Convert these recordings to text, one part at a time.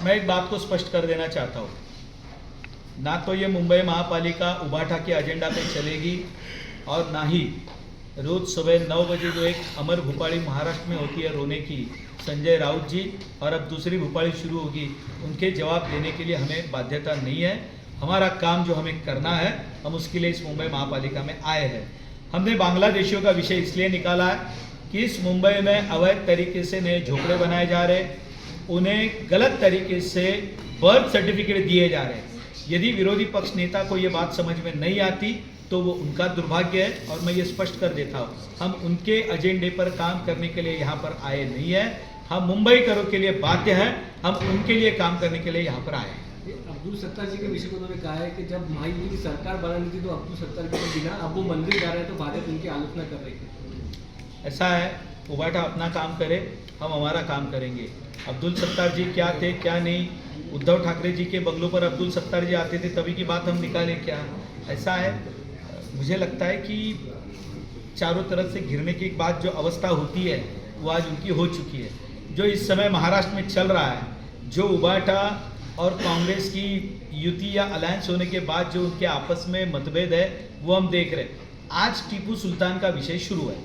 मैं एक बात को स्पष्ट कर देना चाहता हूँ, ना तो ये मुंबई महापालिका उबाठा के एजेंडा पे चलेगी और ना ही रोज सुबह 9 बजे जो एक अमर भूपाली महाराष्ट्र में होती है रोने की संजय राउत जी, और अब दूसरी भूपाली शुरू होगी, उनके जवाब देने के लिए हमें बाध्यता नहीं है। हमारा काम जो हमें करना है, हम उसके लिए इस मुंबई महापालिका में आए हैं। हमने बांग्लादेशियों का विषय इसलिए निकाला है कि इस मुंबई में अवैध तरीके से नए झोपड़े बनाए जा रहे, उन्हें गलत तरीके से बर्थ सर्टिफिकेट दिए जा रहे हैं। यदि विरोधी पक्ष नेता को ये बात समझ में नहीं आती तो वो उनका दुर्भाग्य है, और मैं ये स्पष्ट कर देता हूँ, हम उनके एजेंडे पर काम करने के लिए यहाँ पर आए नहीं हैं। हम मुंबई करो के लिए बाध्य हैं, हम उनके लिए काम करने के लिए यहाँ पर आए हैं। अब्दुल सत्तार जी के विषय में उन्होंने कहा है कि जब महायुति की सरकार बनानी थी तो अब्दुल सत्तार के बिना अब वो मंदिर जा रहे हैं तो भाजपा उनकी आलोचना कर रही है। ऐसा है, उबाठा अपना काम करे, हम हमारा काम करेंगे। अब्दुल सत्तार जी क्या थे क्या नहीं, उद्धव ठाकरे जी के बंगलों पर अब्दुल सत्तार जी आते थे तभी की बात हम निकालें क्या? ऐसा है, मुझे लगता है कि चारों तरफ से घिरने की एक बात जो अवस्था होती है वो आज उनकी हो चुकी है। जो इस समय महाराष्ट्र में चल रहा है, जो उबाठा और कांग्रेस की युति या अलायंस होने के बाद जो उनके आपस में मतभेद है वो हम देख रहे हैं। आज टीपू सुल्तान का विषय शुरू है,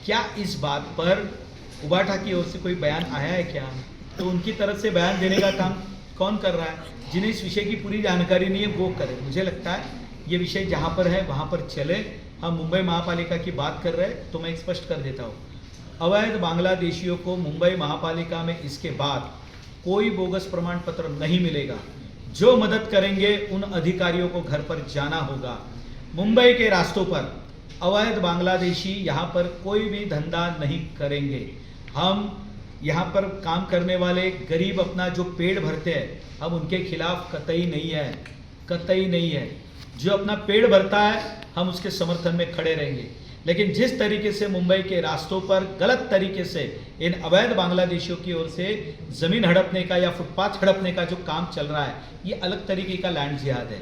क्या इस बात पर उबाठा की ओर से कोई बयान आया है क्या? तो उनकी तरफ से बयान देने का काम कौन कर रहा है? जिन्हें इस विषय की पूरी जानकारी नहीं है वो करे। मुझे लगता है ये विषय जहाँ पर है वहाँ पर चले। हम मुंबई महापालिका की बात कर रहे हैं तो मैं स्पष्ट कर देता हूँ, अवैध बांग्लादेशियों को मुंबई महापालिका में इसके बाद कोई बोगस प्रमाण पत्र नहीं मिलेगा। जो मदद करेंगे उन अधिकारियों को घर पर जाना होगा। मुंबई के रास्तों पर अवैध बांग्लादेशी यहाँ पर कोई भी धंधा नहीं करेंगे। हम यहाँ पर काम करने वाले गरीब अपना जो पेट भरते हैं, हम उनके खिलाफ कतई नहीं है, कतई नहीं है। जो अपना पेट भरता है हम उसके समर्थन में खड़े रहेंगे। लेकिन जिस तरीके से मुंबई के रास्तों पर गलत तरीके से इन अवैध बांग्लादेशियों की ओर से ज़मीन हड़पने का या फुटपाथ हड़पने का जो काम चल रहा है, ये अलग तरीके का लैंड जिहाद है।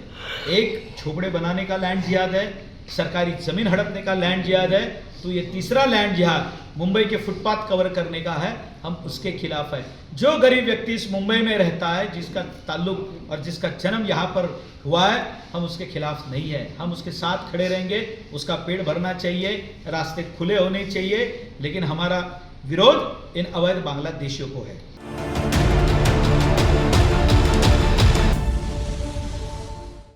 एक झोपड़े बनाने का लैंड जिहाद है, सरकारी ज़मीन हड़पने का लैंड जिहाद है, तो ये तीसरा लैंड जिहाद मुंबई के फुटपाथ कवर करने का है, हम उसके खिलाफ है। जो गरीब व्यक्ति इस मुंबई में रहता है, जिसका ताल्लुक और जिसका जन्म यहाँ पर हुआ है, हम उसके खिलाफ नहीं है, हम उसके साथ खड़े रहेंगे। उसका पेट भरना चाहिए, रास्ते खुले होने चाहिए, लेकिन हमारा विरोध इन अवैध बांग्लादेशियों को है।